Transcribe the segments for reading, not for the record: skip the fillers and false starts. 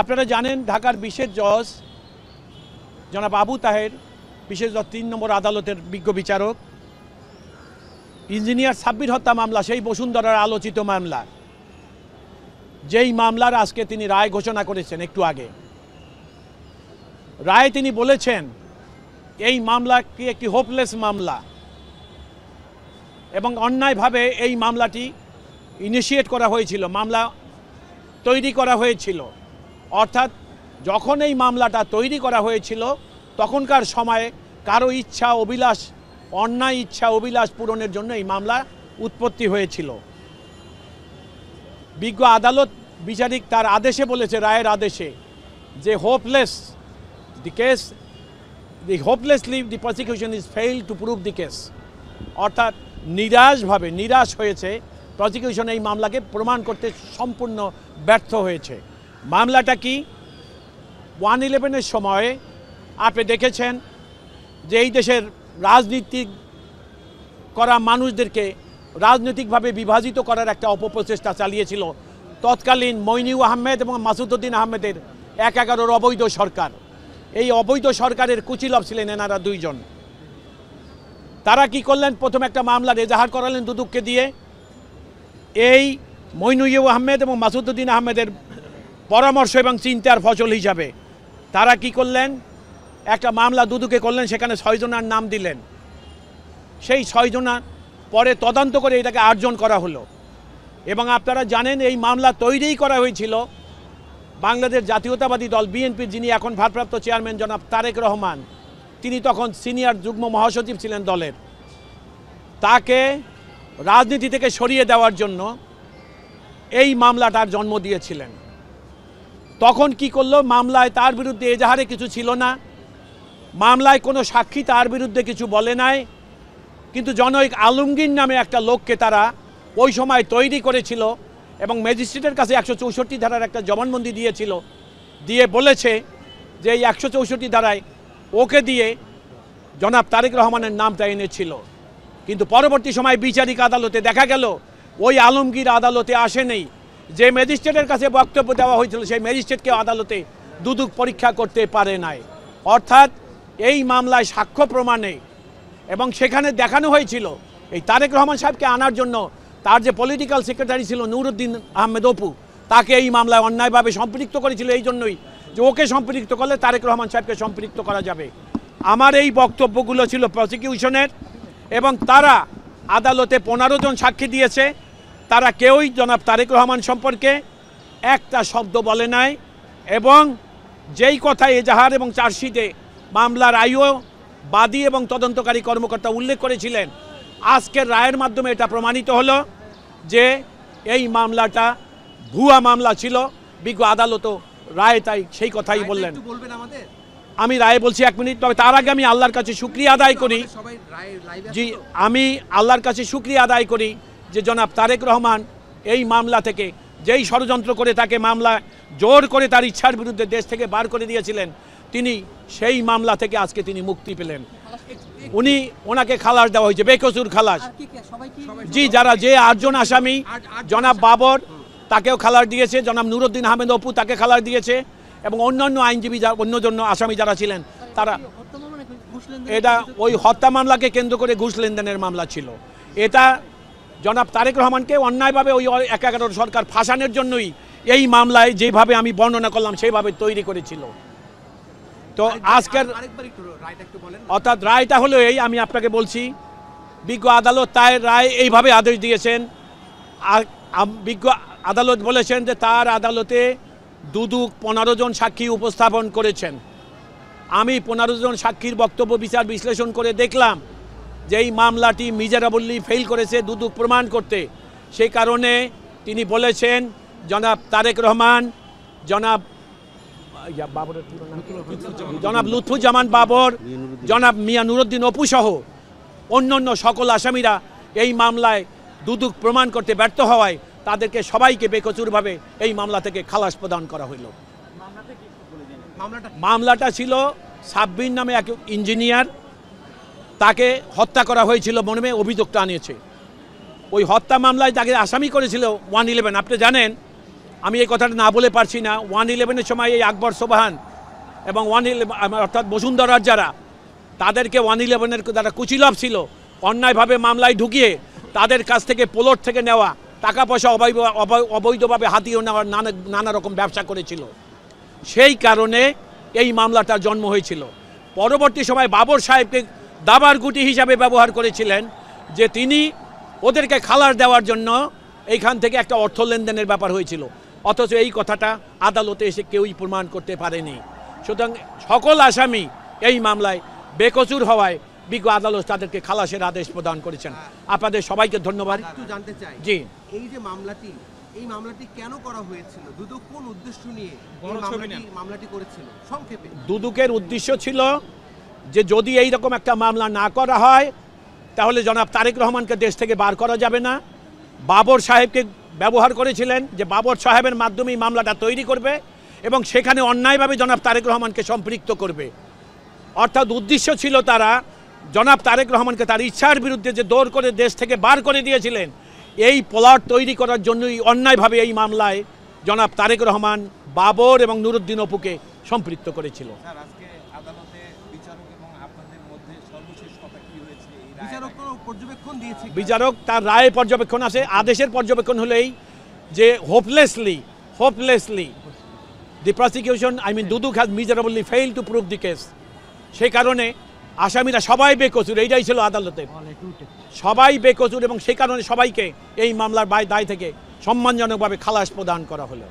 আপনারা জানেন ঢাকার বিশেষ জজ জনাব আবু তাহের বিশেষ জজ ৩ নম্বর আদালতের বিজ্ঞ বিচারক ইঞ্জিনিয়ার সাব্বির হত্যা মামলা সেই বসুন্ধরার আলোচিত মামলা, যেই মামলার আজকে তিনি রায় ঘোষণা করেছেন একটু আগে। রায়ে তিনি বলেছেন এই মামলা কি একটি হোপলেস মামলা এবং অন্যায়ভাবে এই মামলাটি ইনিশিয়েট করা হয়েছিল, মামলা তৈরি করা হয়েছিল। অর্থাৎ যখন এই মামলাটা তৈরি করা হয়েছিল তখনকার সময়ে কারো ইচ্ছা অভিলাষ, অন্যায় ইচ্ছা অভিলাষ পূরণের জন্য এই মামলা উৎপত্তি হয়েছিল। বিজ্ঞ আদালত বিচারিক তার আদেশে বলেছে, রায়ের আদেশে, যে hopelessly the prosecution is fail to prove the case. অর্থাৎ নিরাশ হয়েছে প্রসিকিউশন এই মামলাকে প্রমাণ করতে সম্পূর্ণ ব্যর্থ হয়েছে। মামলাটা কি? 1/11-এর সময়ে আপনি দেখেছেন যে এই দেশের রাজনীতি করা মানুষদেরকে রাজনৈতিকভাবে বিভাজিত করার একটা অপপ্রচেষ্টা চালিয়েছিল তৎকালীন মইনুল আহমেদ এবং মাসুদউদ্দিন আহমেদের ১/১১-র অবৈধ সরকার। এই অবৈধ সরকারের কুচিলভ ছিলেন এনারা দুইজন। তারা কি করলেন? প্রথম একটা মামলা এজাহার করালেন দুদককে দিয়ে। এই মইনুল আহমেদ এবং মাসুদউদ্দিন আহমেদের পরামর্শ এবং চিন্তার ফসল হিসাবে তারা কি করলেন? একটা মামলা দুদকে করলেন, সেখানে 6 জনের নাম দিলেন। সেই 6 জনা পরে তদন্ত করে এটাকে 8 জন করা হলো। এবং আপনারা জানেন এই মামলা তৈরিই করা হয়েছিল বাংলাদেশ জাতীয়তাবাদী দল বিএনপির যিনি এখন ভারপ্রাপ্ত চেয়ারম্যান জনাব তারেক রহমান, তিনি তখন সিনিয়র যুগ্ম মহাসচিব ছিলেন দলের। তাকে রাজনীতি থেকে সরিয়ে দেওয়ার জন্য এই মামলাটার জন্ম দিয়েছিলেন। তখন কি করলো? মামলায় তার বিরুদ্ধে এজাহারে কিছু ছিল না, মামলায় কোনো সাক্ষী তার বিরুদ্ধে কিছু বলে নাই, কিন্তু জনৈক আলমগীর নামে একটা লোককে তারা ওই সময় তৈরি করেছিল এবং ম্যাজিস্ট্রেটের কাছে 164 ধারার একটা জবানবন্দি দিয়েছিল, দিয়ে বলেছে যে এই 164 ধারায় ওকে দিয়ে জনাব তারেক রহমানের নামটা এনেছিল। কিন্তু পরবর্তী সময় বিচারিক আদালতে দেখা গেল ওই আলমগীর আদালতে আসেনি। যে ম্যাজিস্ট্রেটের কাছে বক্তব্য দেওয়া হয়েছিল সেই ম্যাজিস্ট্রেটকে আদালতে দুদক পরীক্ষা করতে পারে নাই। অর্থাৎ এই মামলায় সাক্ষ্য প্রমাণে এবং সেখানে দেখানো হয়েছিল এই তারেক রহমান সাহেবকে আনার জন্য তার যে পলিটিক্যাল সেক্রেটারি ছিল নুরুদ্দিন আহমেদ অপু, তাকে এই মামলায় অন্যায়ভাবে সম্পৃক্ত করেছিল এই জন্যই যে ওকে সম্পৃক্ত করলে তারেক রহমান সাহেবকে সম্পৃক্ত করা যাবে। আমার এই বক্তব্যগুলো ছিল প্রসিকিউশনের এবং তারা আদালতে 15 জন সাক্ষী দিয়েছে। তারা কেউই জনাব তারেক রহমান সম্পর্কে একটা শব্দ বলে নাই এবং যেই কথা এজাহার এবং চার্জশিটে মামলার আইও বাদী এবং তদন্তকারী কর্মকর্তা উল্লেখ করেছিলেন, আজকের রায়ের মাধ্যমে এটা প্রমাণিত হলো যে এই মামলাটা ভুয়া মামলা ছিল। বিজ্ঞ আদালতও রায় তাই সেই কথাই বললেন। আমি রায় বলছি 1 মিনিট, তবে তার আগে আমি আল্লাহর কাছে শুকরিয়া আদায় করি। জি, আমি আল্লাহর কাছে শুকরিয়া আদায় করি যে জনাব তারেক রহমান এই মামলা থেকে, যেই ষড়যন্ত্র করে তাকে মামলা জোর করে তার ইচ্ছার বিরুদ্ধে দেশ থেকে বার করে দিয়েছিলেন, তিনি সেই মামলা থেকে আজকে তিনি মুক্তি পেলেন। ওনাকে খালাস দেওয়া হয়েছে, বেকসুর খালাস। জি, যারা যে 8 জন আসামি, জনাব বাবর তাকেও খালাস দিয়েছে, জনাব নুরুদ্দিন আহমেদ অপু তাকে খালাস দিয়েছে এবং অন্যান্য আইনজীবী অন্য আসামি যারা ছিলেন তারা। এটা ওই হত্যা মামলাকে কেন্দ্র করে ঘুষ লেনদেনের মামলা ছিল। এটা জনাব তারেক রহমানকে অন্যায়ভাবে ওই 1/11 সরকার ফাঁসানোর জন্যই এই মামলায় যেভাবে আমি বর্ণনা করলাম সেইভাবে তৈরি করেছিল। তো আজকের অর্থাৎ রায়টা হলো এই, আমি আপনাকে বলছি বিজ্ঞ আদালত তার রায় এইভাবে আদেশ দিয়েছেন। বিজ্ঞ আদালত বলেছেন যে তার আদালতে দুদক 15 জন সাক্ষী উপস্থাপন করেছেন। আমি 15 জন সাক্ষীর বক্তব্য বিচার বিশ্লেষণ করে দেখলাম যে এই মামলাটি মিজারাবল্লি ফেল করেছে দুদক প্রমাণ করতে। সেই কারণে তিনি বলেছেন জনাব তারেক রহমান, জনাব লুৎফুজ্জামান বাবর, জনাব মিয়া নুরুদ্দিন অপু সহ অন্যান্য সকল আসামিরা এই মামলায় দুদক প্রমাণ করতে ব্যর্থ হওয়ায় তাদেরকে সবাইকে বেকসুরভাবে এই মামলা থেকে খালাস প্রদান করা হইল। মামলাটা ছিল সাব্বির নামে এক ইঞ্জিনিয়ার, তাকে হত্যা করা হয়েছিল মর্মে অভিযোগটা আনিয়েছে। ওই হত্যা মামলায় তাকে আসামি করেছিল 1/11। আপনি জানেন আমি এই কথাটা না বলে পারছি না। 111-এর সময় এই আকবর সোবহান এবং 111 অর্থাৎ বসুন্ধরার যারা, তাদেরকে 111-এর যারা কুচিলভ ছিল, অন্যায়ভাবে মামলায় ঢুকিয়ে তাদের কাছ থেকে প্লট থেকে নেওয়া টাকা পয়সা অবৈধভাবে হাতিয়ে নেওয়ার নানা রকম ব্যবসা করেছিল। সেই কারণে এই মামলাটার জন্ম হয়েছিল। পরবর্তী সময় বাবর সাহেবকে দাবার গুটি হিসাবে ব্যবহার করেছিলেন, যে তিনি ওদেরকে খালাস দেওয়ার জন্য এইখান থেকে একটা অর্থ লেনদেনের ব্যাপার হয়েছিল, অথচ এই কথাটা আদালতে এসে কেউই প্রমাণ করতে পারেনি। সুতরাং সকল আসামি এই মামলায় বেকসুর হওয়ায় বিজ্ঞ আদালত তাদেরকে খালাসের আদেশ প্রদান করেছেন। আপনাদের সবাইকে ধন্যবাদ। একটু জানতে চাই, জি, এই যে মামলাটি কেন করা হয়েছিল? দুদক কোন উদ্দেশ্য নিয়ে মামলাটি করেছিল? সংক্ষেপে। দুদকের উদ্দেশ্য ছিল যে যদি এই রকম একটা মামলা না করা হয় তাহলে জনাব তারেক রহমানকে দেশ থেকে বার করা যাবে না। বাবর সাহেবকে ব্যবহার করেছিলেন যে বাবর সাহেবের মাধ্যমেই মামলাটা তৈরি করবে এবং সেখানে অন্যায়ভাবে জনাব তারেক রহমানকে সম্পৃক্ত করবে। অর্থাৎ উদ্দেশ্য ছিল তারা জনাব তারেক রহমানকে তার ইচ্ছার বিরুদ্ধে যে দৌড় করে দেশ থেকে বার করে দিয়েছিলেন, এই প্লট তৈরি করার জন্যই অন্যায়ভাবে এই মামলায় জনাব তারেক রহমান, বাবর এবং নুরুদ্দিন অপুকে সম্পৃক্ত করেছিল। বিচারক তার রায়ে পর্যবেক্ষণ আছে, আদেশের পর্যবেক্ষণ হলেই যে hopelessly the prosecution Dudok has miserably fail to prove the case. সেই কারণে আসামিরা সবাই বেকসুর, এইটাই ছিল আদালতে, সবাই বেকসুর এবং সেই কারণে সবাইকে এই মামলার দায় থেকে সম্মানজনকভাবে খালাস প্রদান করা হলো।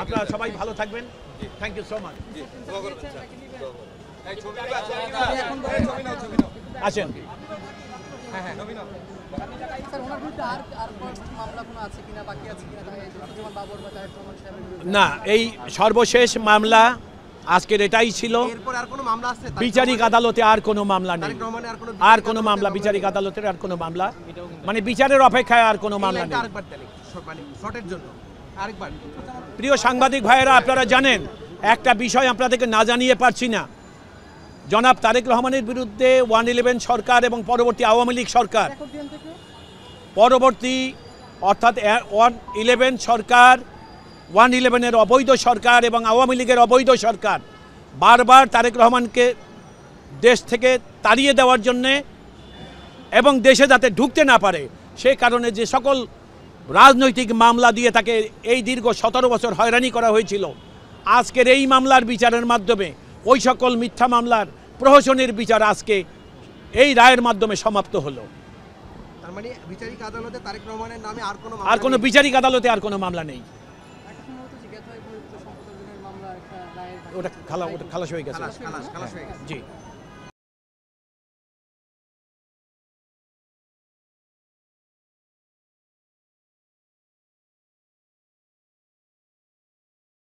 আপনারা সবাই ভালো থাকবেন। Thank you so much. আছেন না, এই সর্বশেষ মামলা আজকের এটাই ছিল। বিচারিক আদালতে আর কোনো মামলা নেই, আর কোনো মামলা বিচারিক আদালতের আর কোনো মামলা মানে বিচারের অপেক্ষায় আর কোনো মামলা নেই। প্রিয় সাংবাদিক ভাইয়েরা, আপনারা জানেন একটা বিষয় আপনাদেরকে না জানিয়ে পারছি না। জনাব তারেক রহমানের বিরুদ্ধে 111 সরকার এবং পরবর্তী আওয়ামী লীগ সরকার, পরবর্তী অর্থাৎ 111 সরকার, 111-এর অবৈধ সরকার এবং আওয়ামী লীগের অবৈধ সরকার বারবার তারেক রহমানকে দেশ থেকে তাড়িয়ে দেওয়ার জন্যে এবং দেশে যাতে ঢুকতে না পারে সে কারণে যে সকল রাজনৈতিক মামলা দিয়ে তাকে এই দীর্ঘ 17 বছর হয়রানি করা হয়েছিল, আজকের এই মামলার বিচারের মাধ্যমে ওই সকল মিথ্যা মামলার প্রহসনের বিচার আজকে এই রায়ের মাধ্যমে সমাপ্ত হলো। তার মানে বিচারিক আদালতে তারেক রহমানের নামে আর কোনো বিচারিক আদালতে আর কোনো মামলা নেই। ওটা খালাস হয়ে গেছে। জি।